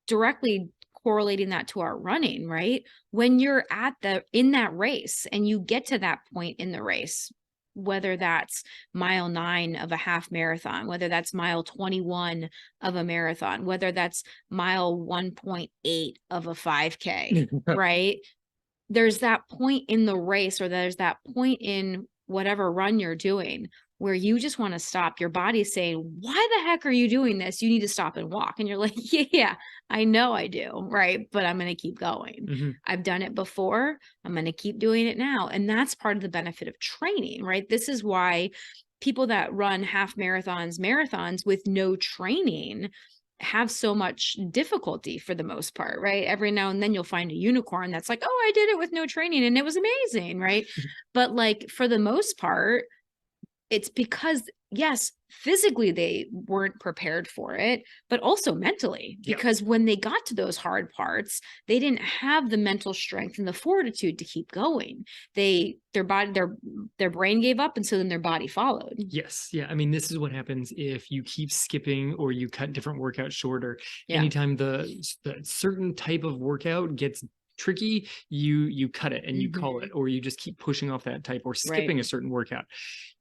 directly correlating that to our running, right? When you're in that race and you get to that point in the race, whether that's mile 9 of a half marathon, whether that's mile 21 of a marathon, whether that's mile 1.8 of a 5K, right? There's that point in the race, or there's that point in whatever run you're doing where you just want to stop. Your body's saying, why the heck are you doing this? You need to stop and walk. And you're like, yeah, I know I do. Right. But I'm going to keep going. I've done it before. I'm going to keep doing it now. And that's part of the benefit of training, right? This is why people that run half marathons with no training have so much difficulty for the most part, right? Every now and then you'll find a unicorn that's like, oh, I did it with no training and it was amazing, right? But like for the most part, it's because, yes, physically they weren't prepared for it, but also mentally, Yeah. because when they got to those hard parts, they didn't have the mental strength and the fortitude to keep going. Their body, their brain gave up, and so then their body followed. Yes. Yeah. I mean, this is what happens if you keep skipping or you cut different workouts shorter. Yeah. Anytime the certain type of workout gets tricky, you cut it and you call it, or you just keep pushing off that type or skipping a certain workout.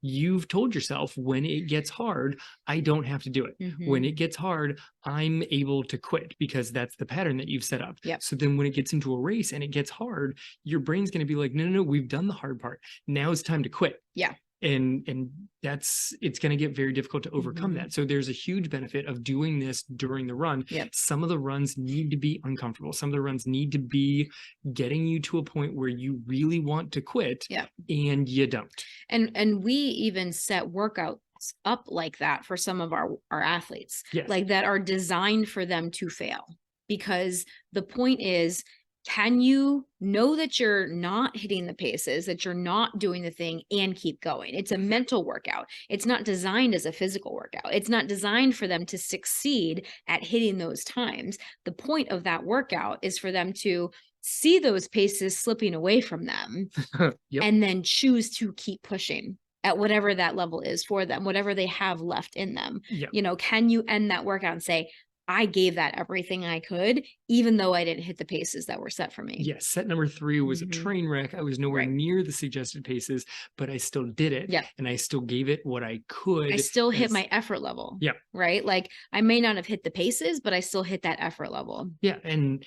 You've told yourself, when it gets hard, I don't have to do it. When it gets hard, I'm able to quit, because that's the pattern that you've set up. Yep. So then when it gets into a race and it gets hard, your brain's going to be like, no, no, no, we've done the hard part. Now it's time to quit. Yeah. And it's going to get very difficult to overcome that. So there's a huge benefit of doing this during the run. Yep. Some of the runs need to be uncomfortable. Some of the runs need to be getting you to a point where you really want to quit. Yeah. And you don't. And we even set workouts up like that for some of our athletes. Yes. Like that are designed for them to fail, because the point is, can you know that you're not hitting the paces, that you're not doing the thing, and keep going? It's a mental workout. It's not designed as a physical workout. It's not designed for them to succeed at hitting those times. The point of that workout is for them to see those paces slipping away from them Yep. and then choose to keep pushing at whatever that level is for them, whatever they have left in them. Yep. You know, can you end that workout and say, I gave that everything I could, even though I didn't hit the paces that were set for me? Yes. Set number 3 was a train wreck. I was nowhere near the suggested paces, but I still did it. Yeah. And I still gave it what I could. I still hit my effort level. Yeah. Right. Like I may not have hit the paces, but I still hit that effort level. Yeah. And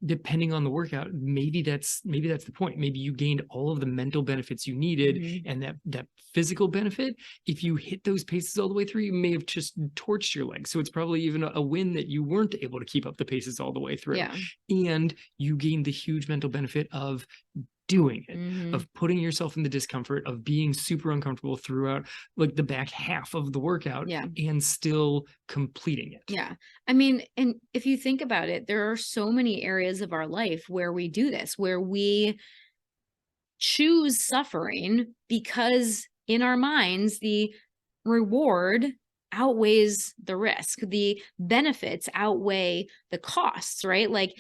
depending on the workout, maybe that's the point. Maybe you gained all of the mental benefits you needed, and that physical benefit, if you hit those paces all the way through, you may have just torched your legs. So it's probably even a win that you weren't able to keep up the paces all the way through. Yeah. And you gained the huge mental benefit of doing it, of putting yourself in the discomfort of being super uncomfortable throughout like the back half of the workout, and still completing it. Yeah. I mean, and if you think about it, there are so many areas of our life where we do this, where we choose suffering because in our minds, the reward outweighs the risk. The benefits outweigh the costs, right? Like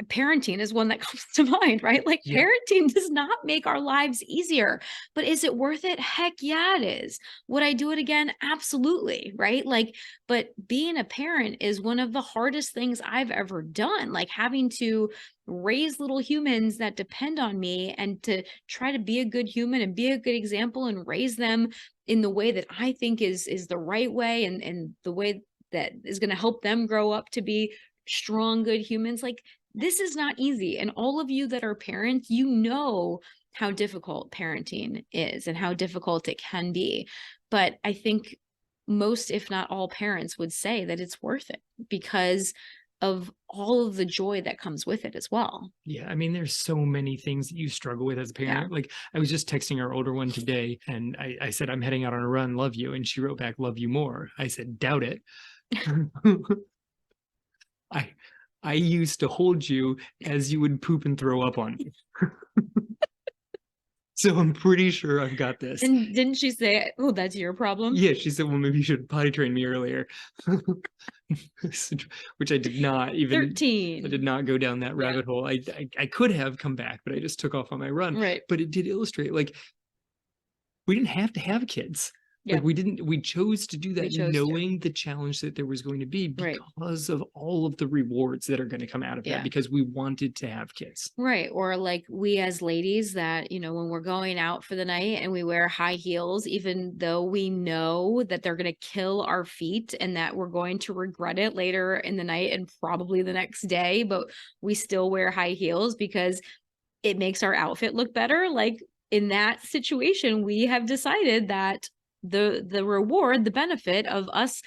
parenting is one that comes to mind, right? Like parenting does not make our lives easier, but is it worth it? Heck yeah, it is. Would I do it again? Absolutely. Right. Like, but being a parent is one of the hardest things I've ever done. Like having to raise little humans that depend on me and to try to be a good human and be a good example and raise them in the way that I think is the right way, and the way that is going to help them grow up to be strong, good humans. Like, this is not easy. And all of you that are parents, you know how difficult parenting is and how difficult it can be. But I think most, if not all, parents would say that it's worth it because of all of the joy that comes with it as well. Yeah. I mean, there's so many things that you struggle with as a parent. Yeah. Like I was just texting our older one today and I said, I'm heading out on a run, love you. And she wrote back, love you more. I said, doubt it. I used to hold you as you would poop and throw up on me. So I'm pretty sure I've got this. And didn't she say, oh, that's your problem? Yeah, she said, well, maybe you should potty train me earlier. Which I did not even. 13. I did not go down that rabbit hole. I could have come back, but I just took off on my run. Right. But it did illustrate, like, we didn't have to have kids. Yeah. Like we chose to do that knowing the challenge that there was going to be because of all of the rewards that are going to come out of that, because we wanted to have kids. Right. Or like we as ladies that, you know, when we're going out for the night and we wear high heels, even though we know that they're going to kill our feet and that we're going to regret it later in the night and probably the next day, but we still wear high heels because it makes our outfit look better. Like in that situation, we have decided that the reward, the benefit of us,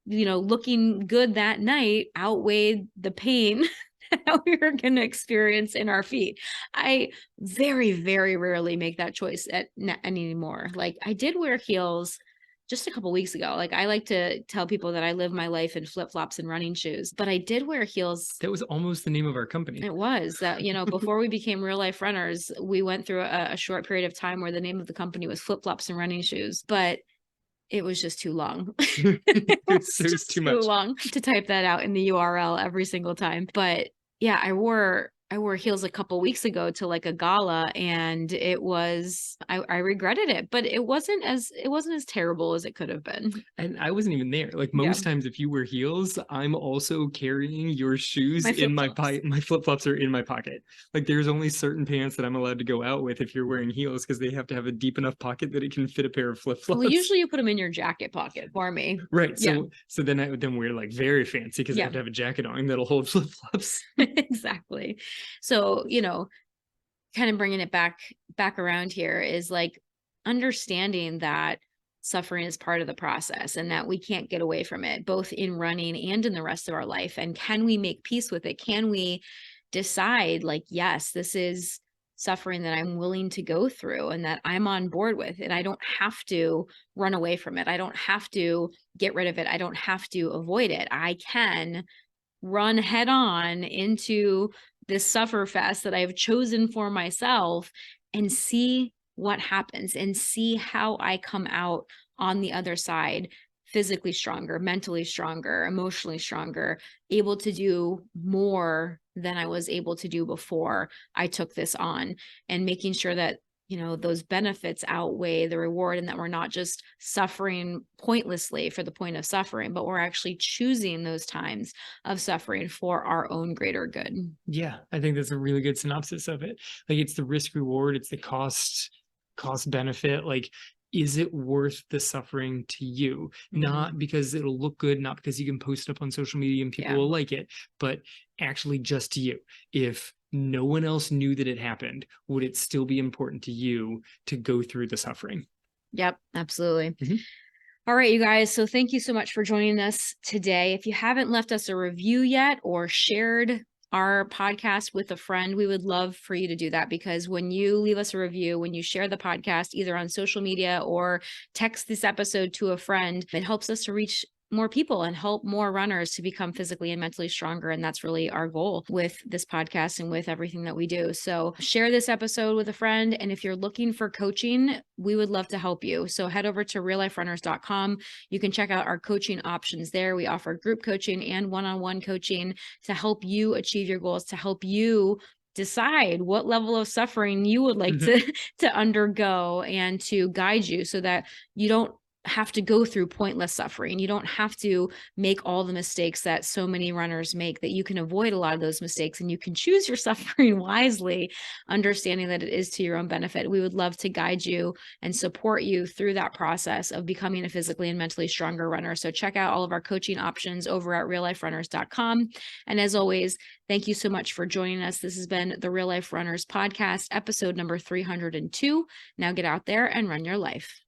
you know, looking good that night outweighed the pain that we were going to experience in our feet. I very, very rarely make that choice anymore. Like I did wear heels just a couple weeks ago. Like I like to tell people that I live my life in flip-flops and running shoes, but I did wear heels. That was almost the name of our company. It was that, before we became Real Life Runners, we went through a short period of time where the name of the company was flip-flops and running shoes, but it was just too long. It was There's just too too much. long to type that out in the URL every single time. But yeah, I wore heels a couple weeks ago to like a gala, and I regretted it, but it wasn't as terrible as it could have been. And I wasn't even there. Like Yeah. most times, if you wear heels, I'm also carrying your shoes My in my flip-flops. pocket. My flip flops are in my pocket. Like there's only certain pants that I'm allowed to go out with if you're wearing heels because they have to have a deep enough pocket that it can fit a pair of flip flops. Well, usually you put them in your jacket pocket for me. Right. Yeah. So then we're like very fancy because I Yeah. have to have a jacket on that'll hold flip flops. Exactly. So, kind of bringing it back around here is like understanding that suffering is part of the process and that we can't get away from it, both in running and in the rest of our life. And can we make peace with it? Can we decide like, yes, this is suffering that I'm willing to go through and that I'm on board with, and I don't have to run away from it. I don't have to get rid of it. I don't have to avoid it. I can run head on into this suffer fest that I've chosen for myself and see what happens and see how I come out on the other side physically stronger, mentally stronger, emotionally stronger, able to do more than I was able to do before I took this on, and making sure that those benefits outweigh the reward, and that we're not just suffering pointlessly for the point of suffering, but we're actually choosing those times of suffering for our own greater good. Yeah, I think that's a really good synopsis of it. Like it's the risk reward, it's the cost benefit. Like, is it worth the suffering to you? Not because it'll look good, not because you can post it up on social media and people will like it, but actually just to you. If no one else knew that it happened, would it still be important to you to go through the suffering? Yep, absolutely. All right, you guys. So thank you so much for joining us today. If you haven't left us a review yet or shared our podcast with a friend, we would love for you to do that, because when you leave us a review, when you share the podcast either on social media or text this episode to a friend, it helps us to reach more people and help more runners to become physically and mentally stronger. And that's really our goal with this podcast and with everything that we do. So share this episode with a friend. And if you're looking for coaching, we would love to help you. So head over to realliferunners.com. You can check out our coaching options there. We offer group coaching and one-on-one coaching to help you achieve your goals, to help you decide what level of suffering you would like to undergo, and to guide you so that you don't have to go through pointless suffering. You don't have to make all the mistakes that so many runners make, that you can avoid a lot of those mistakes and you can choose your suffering wisely, understanding that it is to your own benefit. We would love to guide you and support you through that process of becoming a physically and mentally stronger runner. So check out all of our coaching options over at realliferunners.com. And as always, thank you so much for joining us. This has been the Real Life Runners podcast, episode number 302. Now get out there and run your life.